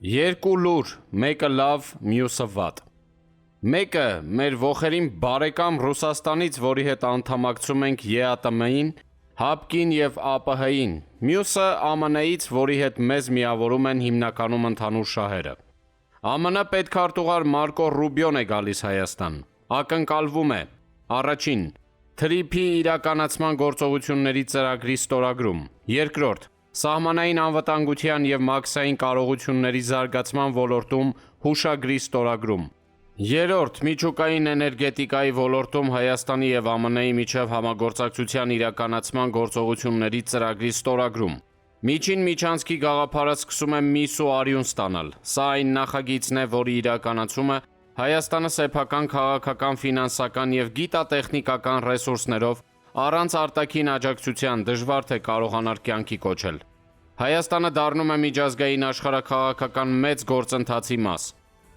Երկու լուր, մեկը լավ, մյուսը վատ։ Մեկը մեր ոխերին բարեկամ Ռուսաստանից, որի հետ անդամակցում ենք ԵԱՏՄ-ին, ՀԱՊԿ-ին և ԱՊՀ-ին, մյուսը ԱՄՆ-ից, որի հետ մեզ միավորում են հիմնականում ընդհանուր շահերը։ ԱՄՆ պետքարտուղար Մարկո Ռուբիոն է գալիս Հայաստան, ակնկալվում է. Առաջին՝ թրիփի իրականացման գործողությունների ծրագրի ստորագրում, երկրորդ՝ սահմանային անվտանգության և մաքսային կարողությունների զարգացման ոլորտում հուշագրի ստորագրում, երրորդ՝ միջուկային էներգետիկայի ոլորտում Հայաստանի և ԱՄՆ-ի միջև համագործակցության իրականացման գործողությունների ծրագրի ստորագրում։ Միջին միջանցքի գաղափարը սկսում է միս ու արյուն ստանալ, սա այն նախագիծն է, որի իրականացումը Հայաստանը սեփական, քաղաքական, ֆինանսական և գիտատեխնիկական ռեսուրսներով առանց արտաքին աջակցության դժվար թե կարողանար կյանքի կոչել։ Հայաստանը դառնում է միջազգային աշխարհաքաղաքական մեծ գործընթացի մաս։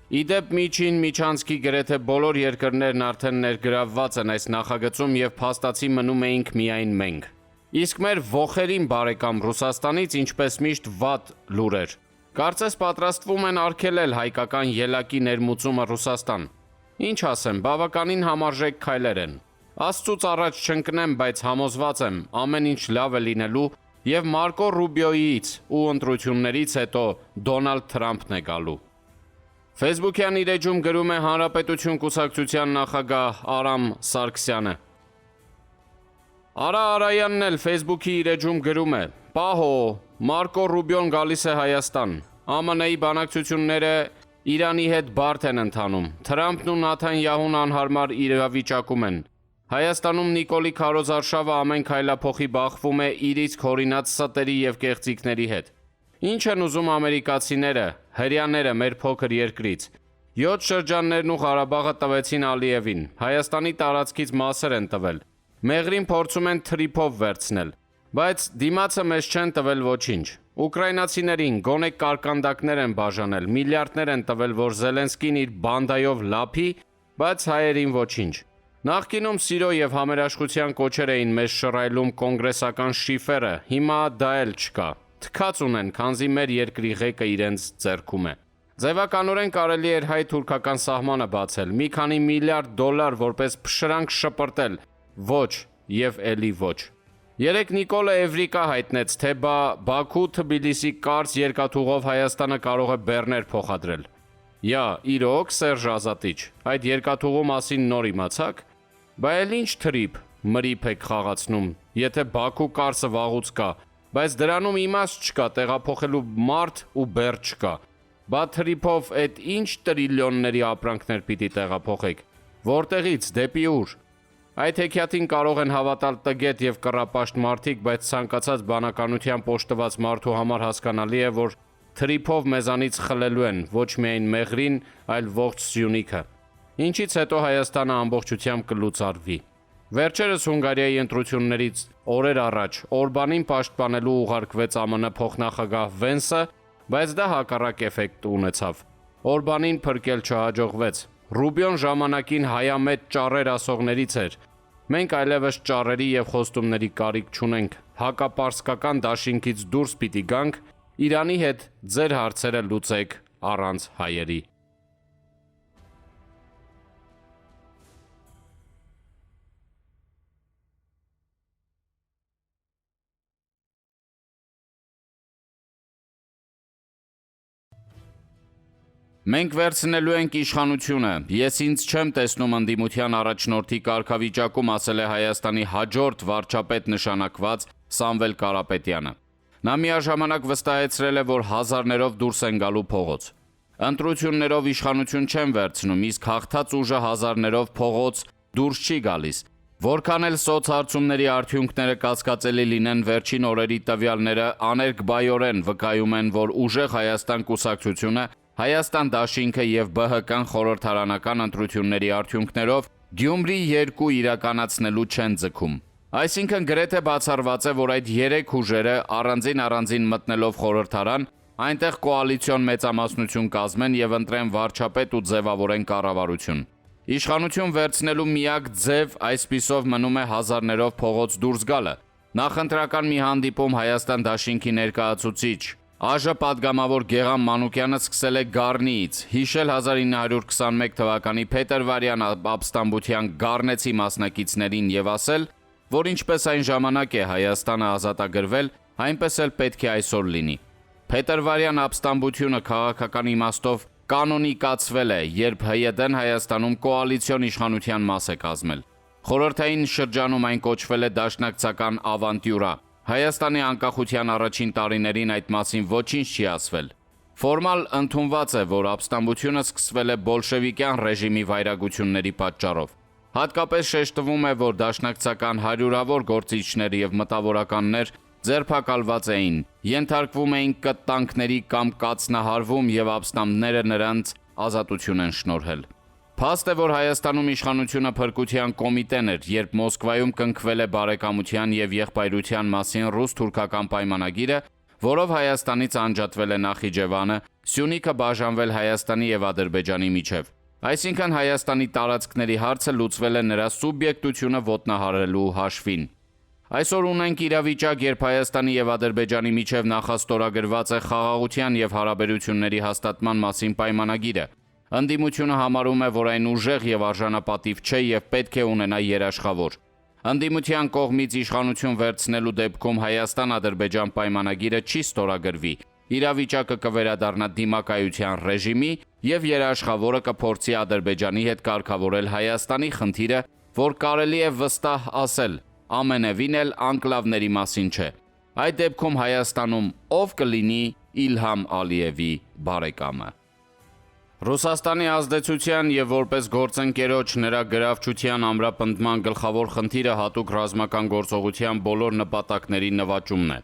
Ի դեպ, միջին միջանցքի գրեթե բոլոր երկրներն արդեն ներգրավված են այս նախագծում և փաստացի մնում էինք միայն մենք։ Իսկ մեր ոխերին բարեկամ Ռուսաստանից, ինչպես միշտ, վատ լուրեր։ Կարծես պատրաստվում են արգելել հայկական ելակի ներմուծումը Ռուսաստան։ Ինչ ասեմ, բավականին համարժեք քայլեր են։ Աստծուց առաջ չընկնեմ, բայց համոզված եմ, ամեն ինչ լավ է լինելու և Մարկո Ռուբիոյից ու ընտրություններից հետո Դոնալդ Թրամփն է գալու։ Facebook-յան իր էջում գրում է Հանրապետություն կուսակցության նախագահ Արամ Սարգսյանը։ Արա Արայանն էլ Facebook-ի իր էջում գրում է. Պահո, Մարկո Ռուբիոն գալիս է Հայաստան։ ԱՄՆ-ի բանակցությունները Իրանի հետ բարդ են ընթանում։ Թրամփն ու Նաթանյահուն անհարմար իրավիճակում են։ Հայաստանում Նիկոլի քարոզարշավը ամեն քայլափոխի բախվում է իրից քորինած ստերի և կեղծիքների հետ։ Ինչ են ուզում ամերիկացիները, հրեաները մեր փոքր երկրից։ 7 շրջաններն ու Ղարաբաղը տվեցին Ալիևին, Հայաստանի տարածքից մասեր են տվել։ Մեղրին փորձում են թրիփով վերցնել, բայց դիմացը մեզ չեն տվել ոչինչ։ Ուկրաինացիներին գոնե կարկանդակներ են բաժանել, միլիարդներ են տվել, որ Զելենսկին իր բանդայով լափի, բայց հայերին ոչինչ։ Նախկինում սիրո և համերաշխության կոչեր էին մեզ շռայլում կոնգրեսական շիֆերը, հիմա դա էլ չկա։ Թքած ունեն, քանզի մեր երկրի ղեկը իրենց ձեռքում է։ Ձևականորեն կարելի էր հայ-թուրքական սահմանը բացել, մի քանի միլիարդ դոլար որպես փշրանք շպրտել, ոչ և էլի ոչ։ Երեկ Նիկոլը Էվրիկա հայտնեց, թե Բաքու-Թբիլիսի կարճ երկաթուղով Հայաստանը կարող է բեռներ փոխադրել։ Յա, իրոք, Սերժ Ազատիչ, այդ երկաթուղու մասին նոր իմացաք։ Բա էլ ինչ թրիփ, մրիփ եք խաղացնում, եթե Բաքու կարծը վաղուց կա, բայց դրանում իմաստ չկա, տեղափոխելու մարդ ու բեռ չկա։ Բա թրիփով էդ ինչ տրիլիոնների ապրանքներ պիտի տեղափոխեք։ Որտեղից, դեպի ուր։ Այդ հեքիաթին կարող են հավատալ տգետ և կռապաշտ մարդիկ, բայց ցանկացած բանականությամբ օժտված մարդու համար հասկանալի է, որ թրիփով մեզանից խլելու են ոչ միայն մեղրին, այլ ողջ Սյունիքը։ Ինչից հետո Հայաստանը ամբողջությամբ կլուծարվի։ Վերջերս Հունգարիայի ընտրություններից օրեր առաջ Օրբանին պաշտպանելու ուղարկվեց ԱՄՆ փոխնախագահ Վենսը, բայց դա հակառակ էֆեկտ ունեցավ։ Օրբանին փրկել չհաջողվեց։ Ռուբիոն ժամանակին հայամետ ճառեր ասողներից էր։ Մենք այլևս ճառերի և խոստումների կարիք չունենք, հակապարսկական դաշինքից դուրս պիտի գանք, Իրանի հետ ձեր հարցերը լուծեք առանց հայերի։ Մենք վերցնելու ենք իշխանությունը, ես ինձ չեմ տեսնում ընդդիմության առաջնորդի կարգավիճակում, ասել է Հայաստանի հաջորդ վարչապետ նշանակված Սամվել Կարապետյանը։ Նա միաժամանակ վստահեցրել է, որ հազարներով դուրս են գալու փողոց։ Ընտրություններով իշխանություն չեն վերցնում, իսկ հաղթած ուժը հազարներով փողոց դուրս չի գալիս։ Որքան էլ սոցհարցումների արդյունքները կասկածելի լինեն, վերջին օրերի տվյալները աներկբայորեն վկայում են, որ ուժեղ Հայաստան կուսակցությունը Հայաստան դաշինքը և ԲՀԿ-ն խորհրդարանական ընտրությունների արդյունքներով Գյումրի 2 իրականացնելու չեն ձգում։ Այսինքն գրեթե բացառված է, որ այդ 3 ուժերը առանձին մտնելով խորհրդարան, այնտեղ կոալիցիոն մեծամասնություն կազմեն և ընտրեն վարչապետ ու ձևավորեն կառավարություն։ Իշխանություն վերցնելու միակ ձև այսպիսով մնում է հազարներով փողոց դուրս գալը։ Նախընտրական մի հանդիպում Հայաստան դաշինքի ներկայացուցիչ ԱԺ պատգամավոր Գեղամ Մանուկյանը սկսել է Գառնիից, հիշել 1921 թվականի փետրվարյան ապստամբության գառնեցի մասնակիցներին եւ ասել, որ ինչպես այն ժամանակ է Հայաստանը ազատագրվել, այնպես էլ պետք է այսօր լինի։ Փետրվարյան ապստամբությունը քաղաքական իմաստով կանոնիկացվել է, երբ ՀՅԴ-ն Հայաստանում կոալիցիոն իշխանության մաս է կազմել։ Խորհրդային շրջանում այն կոչվել է դաշնակցական ավանտյուրա։ Հայաստանի անկախության առաջին տարիներին այդ մասին ոչինչ չի ասվել։ Ֆորմալ ընդունված է, որ ապստամբությունը սկսվել է բոլշևիկյան ռեժիմի վայրագությունների պատճառով։ Հատկապես շեշտվում է, որ դաշնակցական հարյուրավոր գործիչներ եւ մտավորականներ ձերբակալված էին, ենթարկվում էին կտանքների կամ կացնահարվում եւ ապստամբները նրանց ազատություն են շնորհել։ Փաստ է, որ Հայաստանում իշխանությունը փրկության կոմիտեն էր, երբ Մոսկվայում կնքվել է բարեկամության եւ եղբայրության մասին ռուս-թուրքական պայմանագիրը, որով Հայաստանից անջատվել է Նախիջևանը, Սյունիքը բաժանվել Հայաստանի եւ Ադրբեջանի միջև։ Այսինքն Հայաստանի տարածքների հարցը լուծվել է նրա սուբյեկտությունը ոտնահարելու հաշվին։ Այսօր ունենք իրավիճակ, երբ Հայաստանի եւ Ադրբեջանի միջև նախաստորագրված է խաղաղության եւ հարաբերությունների հաստատման մասին պայմանագիրը։ Ընդդիմությունը համարում է, որ այն ուժեղ եւ արժանապատիվ չէ եւ պետք է ունենա երաշխավոր։ Ընդդիմության կողմից իշխանություն վերցնելու դեպքում Հայաստան-Ադրբեջան պայմանագիրը չի ստորագրվի։ Իրավիճակը կվերադառնա դիմակայության ռեժիմի եւ երաշխավորը կփորձի Ադրբեջանի հետ կարգավորել Հայաստանի խնդիրը, որ կարելի է վստահ ասել, ամենևին էլ անկլավների մասին չէ։ Այդ դեպքում Հայաստանում ով կլինի Իլհամ Ալիևի բարեկամը։ Ռուսաստանի ազդեցության եւ որպես գործընկերոջ նրա գրավչության ամրապնդման գլխավոր խնդիրը հատուկ ռազմական գործողության բոլոր նպատակների նվաճումն է։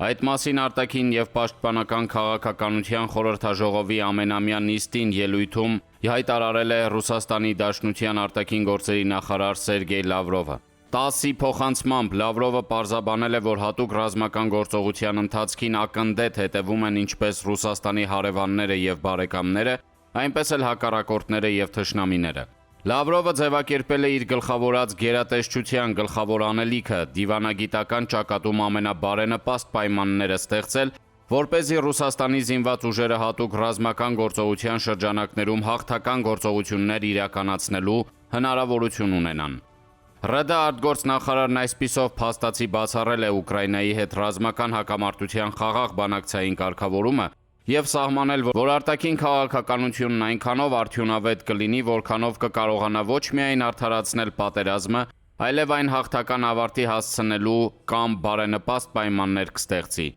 Այդ մասին արտաքին եւ պաշտպանական քաղաքականության խորհրդաժողովի ամենամյա նիստին ելույթում հայտարարել է Ռուսաստանի Դաշնության արտաքին գործերի նախարար Սերգեյ Լավրովը։ ՏԱՍՍ-ի փոխանցմամբ Լավրովը պարզաբանել է, որ հատուկ ռազմական գործողության ընթացքին ակնդետ հետևում են ինչպես Ռուսաստանի հարևանները եւ բարեկամները, այնպես էլ հակառակորդները եւ թշնամիները։ Լավրովը ձևակերպել է իր գլխավորած գերատեսչության գլխավոր անելիքը դիվանագիտական ճակատում ամենաբարենպաստ պայմանները ստեղծել, որպեսզի Ռուսաստանի զինված ուժերը հատուկ ռազմական գործողության շրջանակներում հաղթական գործողություններ իրականացնելու հնարավորություն ունենան։ ՌԴ արտգործնախարարն այսպիսով փաստացի բացառել է Ուկրաինայի հետ ռազմական հակամարտության խաղաղ բանակցային կարգավորումը եւ սահմանել, որ արտաքին քաղաքականությունն այնքանով արդյունավետ կլինի, որքանով կկարողանա ոչ միայն արդարացնել պատերազմը, այլև այն հաղթական ավարտի հասցնելու կամ բարենպաստ պայմաններ կստեղծի։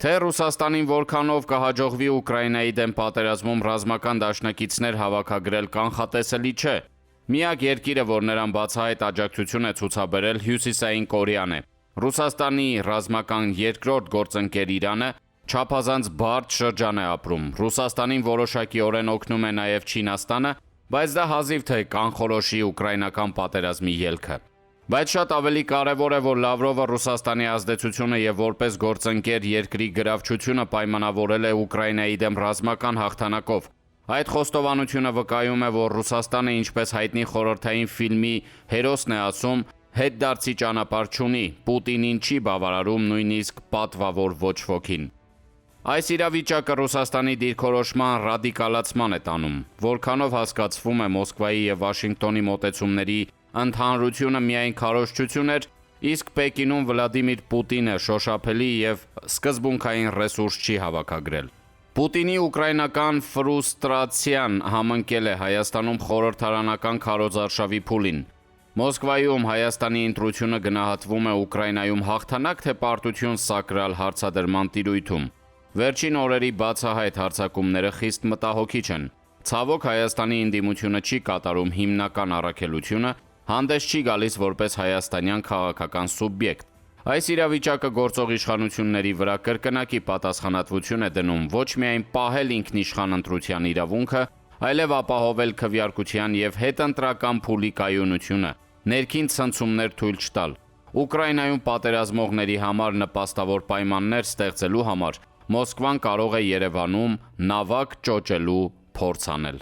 Թե Ռուսաստանին որքանով կհաջողվի Ուկրաինայի դեմ պատերազմում ռազմական դաշնակիցներ հավաքագրել, կանխատեսելի չէ։ Միակ երկիրը, որ նրան բացահայտ աջակցություն է ցուցաբերել, Հյուսիսային Կորեան է։ Ռուսաստանի ռազմական երկրորդ գործընկեր Իրանը չափազանց բարդ շրջան է ապրում։ Ռուսաստանին որոշակիորեն օգնում է նաև Չինաստանը, բայց դա հազիվ թե կանխորոշի ուկրաինական պատերազմի ելքը։ Բայց շատ ավելի կարևոր է, որ Լավրովը Ռուսաստանի ազդեցությունը եւ որպես գործընկեր երկրի գրավչությունը պայմանավորել է Ուկրաինայի դեմ ռազմական հաղթանակով։ Այդ խոստովանությունը վկայում է, որ Ռուսաստանը, ինչպես հայտնի խորհրդային ֆիլմի հերոսն է ասում, հետդարձի ճանապարհ չունի, Պուտինին չի բավարարում նույնիսկ պատվավոր ոչ ոքին։ Այս իրավիճակը Ռուսաստանի դիրքորոշման ռադիկալացման է տանում, որքանով հասկացվում է Մոսկվայի եւ Վաշինգտոնի մոտեցումների ընդհանրությունը միայն քարոզչություն էր, իսկ Պեկինում Վլադիմիր Պուտինը շոշափելի եւ սկզբունքային ռեսուրս չի հավաքագրել։ Պուտինի ուկրաինական ֆրուստրացիան համընկել է Հայաստանում խորհրդարանական քարոզարշավի փուլին։ Մոսկվայում Հայաստանի ընտրությունը գնահատվում է Ուկրաինայում հաղթանակ թե պարտություն սակրալ հարցադրման տիրույթում։ Վերջին օրերի բացահայտ հարձակումները խիստ մտահոգիչ են։ Ցավոք Հայաստանի ընդդիմությունը չի կատարում հիմնական առաքելությունը, հանդես չի գալիս որպես հայաստանյան քաղաքական սուբյեկտ։ Այս իրավիճակը գործող իշխանությունների վրա կրկնակի պատասխանատվություն է դնում ոչ միայն պահել ինքնիշխան ընտրության իրավունքը, այլև ապահովել քվեարկության եւ հետընտրական փուլի կայունությունը, ներքին ցնցումներ թույլ չտալ։ Ուկրաինայում պատերազմողների համար նպաստավոր պայմաններ ստեղծելու համար Մոսկվան կարող է Երևանում նավակ ճոճելու փորձ անել։